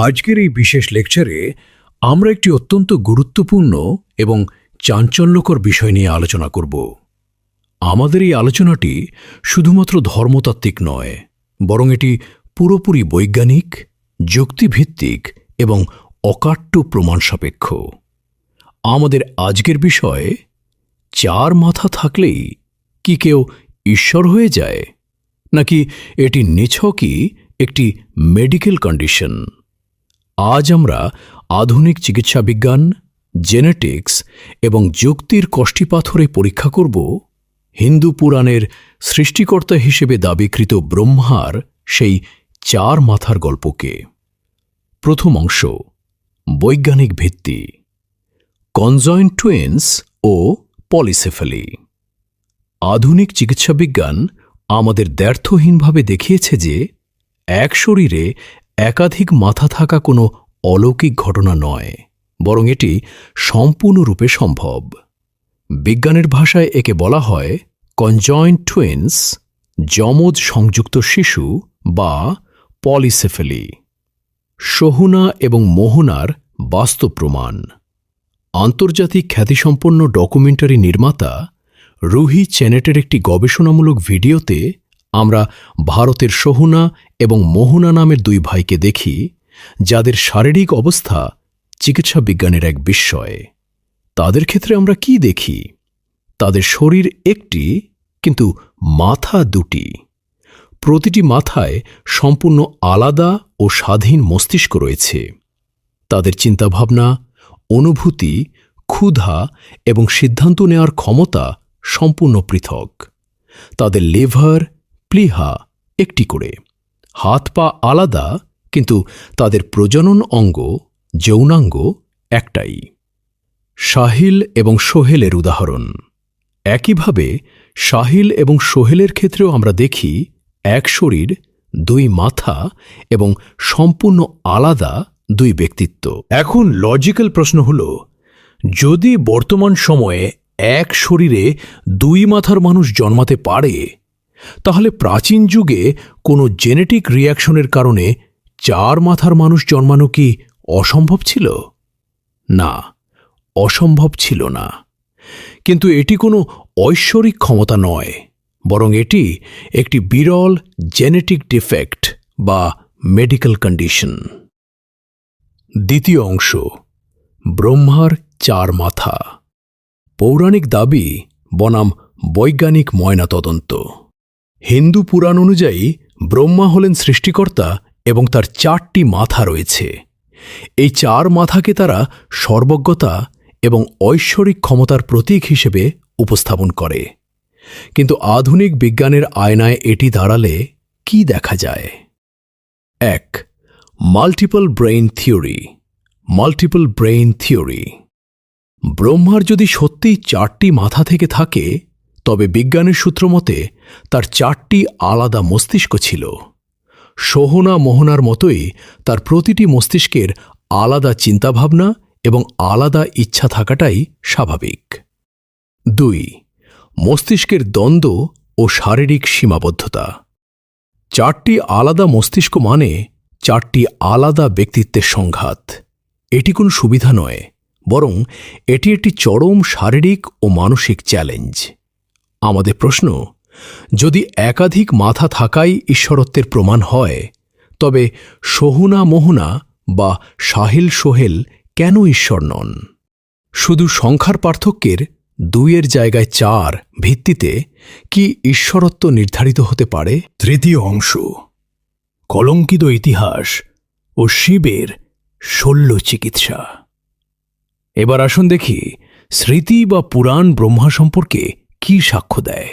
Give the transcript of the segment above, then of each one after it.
আজকের এই বিশেষ লেকচারে আমরা একটি অত্যন্ত গুরুত্বপূর্ণ এবং চাঞ্চল্যকর বিষয় নিয়ে আলোচনা করব। আমাদের এই আলোচনাটি শুধুমাত্র ধর্মতাত্ত্বিক নয়, বরং এটি পুরোপুরি বৈজ্ঞানিক, যুক্তিভিত্তিক এবং অকাট্য প্রমাণ সাপেক্ষ। আমাদের আজকের বিষয়, চার মাথা থাকলেই কি কেউ ঈশ্বর হয়ে যায়, নাকি এটি নিছকই একটি মেডিকেল কন্ডিশন? আজ আমরা আধুনিক চিকিৎসা বিজ্ঞান, জেনেটিক্স এবং যুক্তির কষ্টিপাথরে পরীক্ষা করব হিন্দু পুরাণের সৃষ্টিকর্তা হিসেবে দাবিকৃত ব্রহ্মার সেই চার মাথার গল্পকে। প্রথম অংশ, বৈজ্ঞানিক ভিত্তি, কনজয়েন্ট টুইন্স ও পলিসেফালি। আধুনিক চিকিৎসাবিজ্ঞান আমাদের দ্ব্যর্থহীনভাবে দেখিয়েছে যে এক শরীরে একাধিক মাথা থাকা কোনো অলৌকিক ঘটনা নয়, বরং এটি সম্পূর্ণরূপে সম্ভব। বিজ্ঞানের ভাষায় একে বলা হয় কনজয়েন্ট টুইন্স, যমজ সংযুক্ত শিশু বা পলিসেফালি। সোহনা এবং মোহনার বাস্তব প্রমাণ। আন্তর্জাতিক খ্যাতিসম্পন্ন ডকুমেন্টারি নির্মাতা রুহি চেনেটের একটি গবেষণামূলক ভিডিওতে আমরা ভারতের সোহনা এবং মোহনা নামের দুই ভাইকে দেখি, যাদের শারীরিক অবস্থা চিকিৎসা বিজ্ঞানের এক বিস্ময়। তাদের ক্ষেত্রে আমরা কি দেখি? তাদের শরীর একটি, কিন্তু মাথা দুটি। প্রতিটি মাথায় সম্পূর্ণ আলাদা ও স্বাধীন মস্তিষ্ক রয়েছে। তাদের চিন্তাভাবনা, অনুভূতি, ক্ষুধা এবং সিদ্ধান্ত নেওয়ার ক্ষমতা সম্পূর্ণ পৃথক। তাদের লিভার, প্লীহা একটি করে, হাত পা আলাদা, কিন্তু তাদের প্রজনন অঙ্গ, যৌনাঙ্গ একটাই। সাহিল এবং সোহেলের উদাহরণ। একইভাবে সাহিল এবং সোহেলের ক্ষেত্রেও আমরা দেখি এক শরীর, দুই মাথা এবং সম্পূর্ণ আলাদা দুই ব্যক্তিত্ব। এখন লজিক্যাল প্রশ্ন হল, যদি বর্তমান সময়ে এক শরীরে দুই মাথার মানুষ জন্মাতে পারে, তাহলে প্রাচীন যুগে কোনো জেনেটিক রিয়াকশনের কারণে চার মাথার মানুষ জন্মানো কি অসম্ভব ছিল? না, অসম্ভব ছিল না। কিন্তু এটি কোনো ঐশ্বরিক ক্ষমতা নয়, বরং এটি একটি বিরল জেনেটিক ডিফেক্ট বা মেডিকেল কন্ডিশন। দ্বিতীয় অংশ, ব্রহ্মার চার মাথা। পৌরাণিক দাবি বনাম বৈজ্ঞানিক ময়নাতদন্ত। হিন্দু পুরাণ অনুযায়ী ব্রহ্মা হলেন সৃষ্টিকর্তা এবং তার চারটি মাথা রয়েছে। এই চার মাথাকে তারা সর্বজ্ঞতা এবং ঐশ্বরিক ক্ষমতার প্রতীক হিসেবে উপস্থাপন করে। কিন্তু আধুনিক বিজ্ঞানের আয়নায় এটি দাঁড়ালে কি দেখা যায়? 1. Multiple brain theory. Multiple brain theory. ব্রহ্মার যদি সত্যিই চারটি মাথা থেকে থাকে, তবে বিজ্ঞানের সূত্র মতে তার চারটি আলাদা মস্তিষ্ক ছিল। সোহনা মোহনার মতোই তার প্রতিটি মস্তিষ্কের আলাদা চিন্তাভাবনা এবং আলাদা ইচ্ছা থাকাটাই স্বাভাবিক। 2. মস্তিষ্কের দ্বন্দ্ব ও শারীরিক সীমাবদ্ধতা। চারটি আলাদা মস্তিষ্ক মানে চারটি আলাদা ব্যক্তিত্বের সংঘাত। এটি কোনো সুবিধা নয়, বরং এটি একটি চরম শারীরিক ও মানসিক চ্যালেঞ্জ। আমাদের প্রশ্ন, যদি একাধিক মাথা থাকাই ঈশ্বরত্বের প্রমাণ হয়, তবে সোহনা মোহনা বা সাহিল সোহেল কেন ঈশ্বর নন? শুধু সংখ্যার পার্থক্যের 2-এর জায়গায় 4 ভিত্তিতে কি ঈশ্বরত্ব নির্ধারিত হতে পারে? তৃতীয় অংশ, কলঙ্কিত ইতিহাস ও শিবের শল্য চিকিৎসা। এবার আসুন দেখি স্মৃতি বা পুরাণ ব্রহ্মা সম্পর্কে কি সাক্ষ্য দেয়।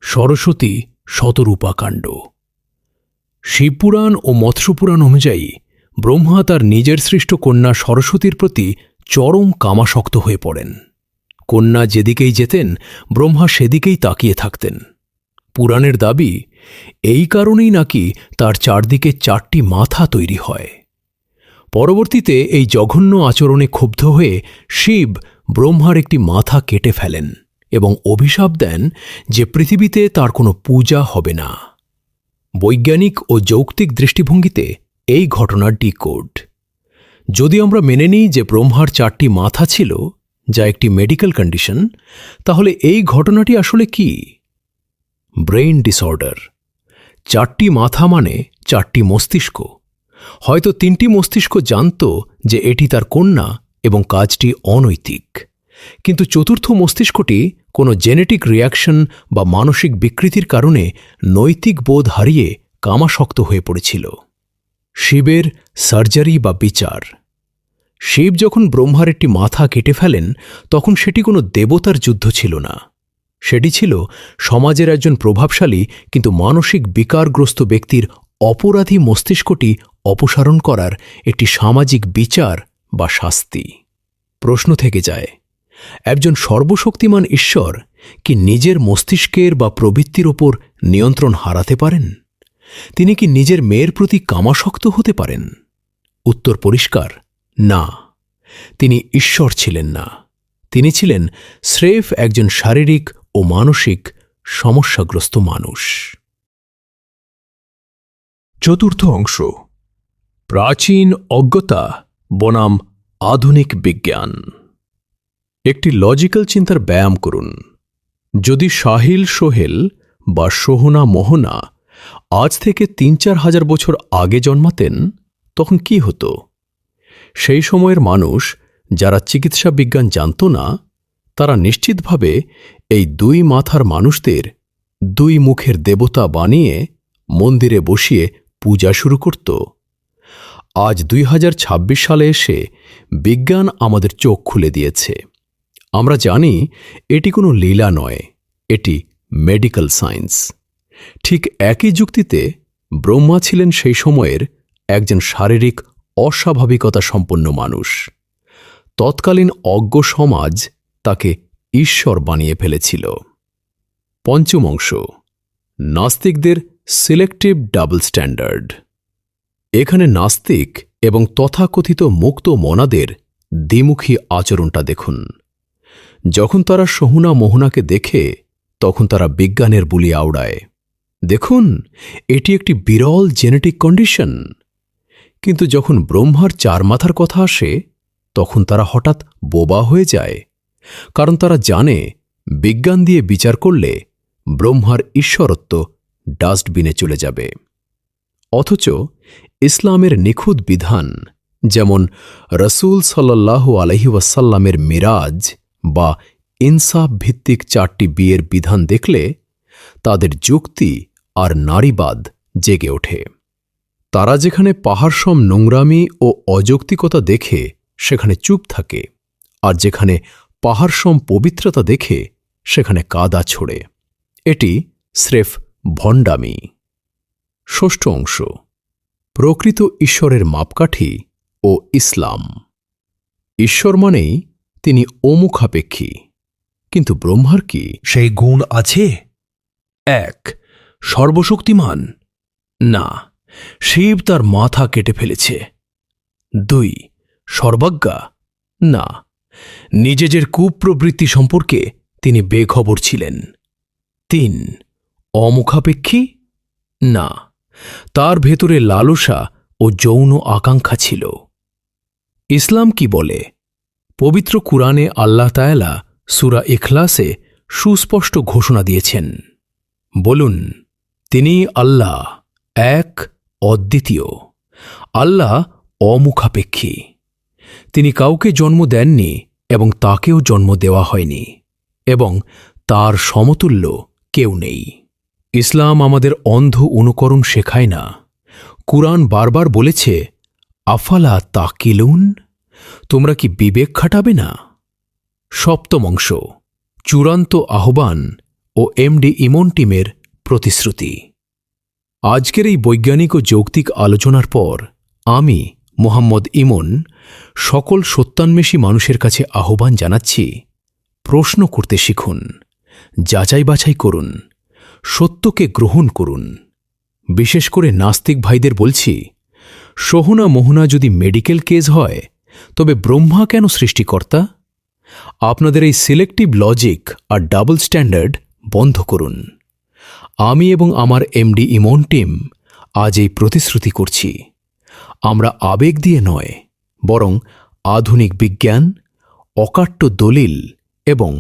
সরস্বতী শতরূপাকাণ্ড। শিবপুরাণ ও মৎস্যপুরাণ অনুযায়ী ব্রহ্মা তার নিজের সৃষ্ট কন্যা সরস্বতীর প্রতি চরম কামাসক্ত হয়ে পড়েন। কন্যা যেদিকেই যেতেন, ব্রহ্মা সেদিকেই তাকিয়ে থাকতেন। পুরাণের দাবি, এই কারণেই নাকি তার চারদিকে চারটি মাথা তৈরি হয়। পরবর্তীতে এই জঘন্য আচরণে ক্ষুব্ধ হয়ে শিব ব্রহ্মার একটি মাথা কেটে ফেলেন এবং অভিশাপ দেন যে পৃথিবীতে তার কোনো পূজা হবে না। বৈজ্ঞানিক ও যৌক্তিক দৃষ্টিভঙ্গিতে এই ঘটনার ডিকোড। যদি আমরা মেনে নিই যে ব্রহ্মার 4টি মাথা ছিল, যা একটি মেডিকেল কন্ডিশন, তাহলে এই ঘটনাটি আসলে কি? Brain disorder. 4টি মাথা মানে 4টি মস্তিষ্ক। হয়তো 3টি মস্তিষ্ক জানত যে এটি তার কন্যা এবং কাজটি অনৈতিক, কিন্তু 4র্থ মস্তিষ্কটি কোনো জেনেটিক রিয়াকশন বা মানসিক বিকৃতির কারণে নৈতিক বোধ হারিয়ে কামাসক্ত হয়ে পড়েছিল। শিবের সার্জারি বা বিচার। শিব যখন ব্রহ্মার একটি মাথা কেটে ফেলেন, তখন সেটি কোনো দেবতার যুদ্ধ ছিল না। সেটি ছিল সমাজের একজন প্রভাবশালী কিন্তু মানসিক বিকারগ্রস্ত ব্যক্তির অপরাধী মস্তিষ্কটি অপসারণ করার একটি সামাজিক বিচার বা শাস্তি। প্রশ্ন থেকে যায়, একজন সর্বশক্তিমান ঈশ্বর কি নিজের মস্তিষ্কের বা প্রবৃত্তির ওপর নিয়ন্ত্রণ হারাতে পারেন? তিনি কি নিজের মেয়ের প্রতি কামাসক্ত হতে পারেন? উত্তর পরিষ্কার, না। তিনি ঈশ্বর ছিলেন না। তিনি ছিলেন স্রেফ একজন শারীরিক ও মানসিক সমস্যাগ্রস্ত মানুষ। 4র্থ অংশ, প্রাচীন অজ্ঞতা বনাম আধুনিক বিজ্ঞান। একটি লজিক্যাল চিন্তার ব্যায়াম করুন। যদি সাহিল সোহেল বা সোহনা মোহনা আজ থেকে 3-4 হাজার বছর আগে জন্মাতেন, তখন কি হতো? সেই সময়ের মানুষ, যারা চিকিৎসা বিজ্ঞান জানত না, তারা নিশ্চিতভাবে এই 2 মাথার মানুষদের 2 মুখের দেবতা বানিয়ে মন্দিরে বসিয়ে পূজা শুরু করত। আজ 2026 সালে এসে বিজ্ঞান আমাদের চোখ খুলে দিয়েছে। আমরা জানি এটি কোনো লীলা নয়, এটি মেডিকেল সায়েন্স। ঠিক একই যুক্তিতে ব্রহ্মা ছিলেন সেই সময়ের একজন শারীরিক অস্বাভাবিকতা সম্পন্ন মানুষ। তৎকালীন অজ্ঞ সমাজ তাকে ঈশ্বর বানিয়ে ফেলেছিল। 5ম অংশ, নাস্তিকদের সিলেক্টিভ ডাবল স্ট্যান্ডার্ড। এখানে নাস্তিক এবং তথাকথিত মুক্ত মনাদের দ্বিমুখী আচরণটা দেখুন। যখন তারা সোহনা মোহনাকে দেখে, তখন তারা বিজ্ঞানের বুলি আওড়ায়, দেখুন এটি একটি বিরল জেনেটিক কন্ডিশন। কিন্তু যখন ব্রহ্মার 4 মাথার কথা আসে, তখন তারা হঠাৎ বোবা হয়ে যায়, কারণ তারা জানে বিজ্ঞান দিয়ে বিচার করলে ব্রহ্মার ঈশ্বরত্ব ডাস্টবিনে চলে যাবে। অথচ ইসলামের নিখুঁত বিধান, যেমন রসূল সাল্লাল্লাহু আলাইহি ওয়াসাল্লামের মিরাজ বা ইনসাফ ভিত্তিক 4টি বিয়ের বিধান দেখলে তাদের যুক্তি আর নারীবাদ জেগে ওঠে। তারা যেখানে পাহাড়সম নোংরামি ও অযৌক্তিকতা দেখে সেখানে চুপ থাকে, আর যেখানে পাহাড়সম পবিত্রতা দেখে সেখানে কাদা ছোড়ে। এটি স্রেফ ভণ্ডামি। 6ষ্ঠ অংশ, প্রকৃত ঈশ্বরের মাপকাঠি ও ইসলাম। ঈশ্বর মানেই তিনি অমুখাপেক্ষী, কিন্তু ব্রহ্মার কি সেই গুণ আছে? 1. সর্বশক্তিমান? না, শিব তার মাথা কেটে ফেলেছে। 2. সর্বাজ্ঞা? না, নিজের কুপ্রবৃত্তি সম্পর্কে তিনি বেখবর ছিলেন। 3. অমুখাপেক্ষী? না, তার ভেতরে লালসা ও যৌন আকাঙ্ক্ষা ছিল। ইসলাম কি বলে? পবিত্র কুরআনে আল্লাহ তাআলা সূরা ইখলাসে সুস্পষ্ট ঘোষণা দিয়েছেন। বলুন, তিনি আল্লাহ, এক, অদ্বিতীয়। আল্লাহ অমুখাপেক্ষী। তিনি কাউকে জন্ম দেননি এবং তাকেও জন্ম দেওয়া হয়নি, এবং তার সমতুল্য কেউ নেই। ইসলাম আমাদের অন্ধ অনুকরণ শেখায় না। কুরআন বারবার বলেছে, আফালা তাকিলুন, তোমরা কি বিবেক খাটাবে না? 7ম অংশ, চূড়ান্ত আহ্বান ও এমডি ইমন টিমের প্রতিশ্রুতি। আজকের এই বৈজ্ঞানিক ও যৌক্তিক আলোচনার পর আমি মোহাম্মদ ইমন সকল সত্যান্বেষী মানুষের কাছে আহ্বান জানাচ্ছি, প্রশ্ন করতে শিখুন, যাচাই বাছাই করুন, সত্যকে গ্রহণ করুন। বিশেষ করে নাস্তিক ভাইদের বলছি, সোহনা মোহনা যদি মেডিকেল কেস হয়, তবে ব্রহ্মা কেন সৃষ্টিকর্তা? আপনাদের এই সিলেক্টিভ লজিক আর ডাবল স্ট্যান্ডার্ড বন্ধ করুন। আমি এবং আমার এমডি ইমন টিম আজ এই প্রতিশ্রুতি করছি, আমরা আবেগ দিয়ে নয়, বরং আধুনিক বিজ্ঞান, অকাট্য দলিল এবং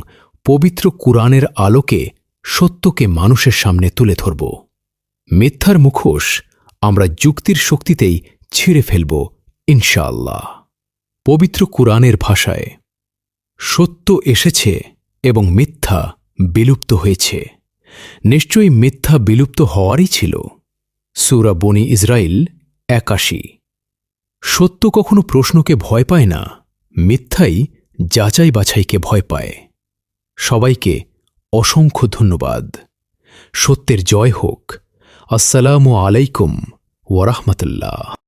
পবিত্র কুরআনের আলোকে সত্যকে মানুষের সামনে তুলে ধরব। মিথ্যার মুখোশ আমরা যুক্তির শক্তিতেই ছিঁড়ে ফেলব ইনশাআল্লাহ। পবিত্র কুরআনের ভাষায়, সত্য এসেছে এবং মিথ্যা বিলুপ্ত হয়েছে। নিশ্চয়ই মিথ্যা বিলুপ্ত হওয়ারই ছিল। সূরা বনী ইসরাইল ৮১। সত্য কখনো প্রশ্নকে ভয় পায় না, মিথ্যাই যাচাই বাছাইকে ভয় পায়। সবাইকে অসংখ্য ধন্যবাদ। সত্যের জয় হোক। আসসালামু আলাইকুম ওয়া রাহমাতুল্লাহ।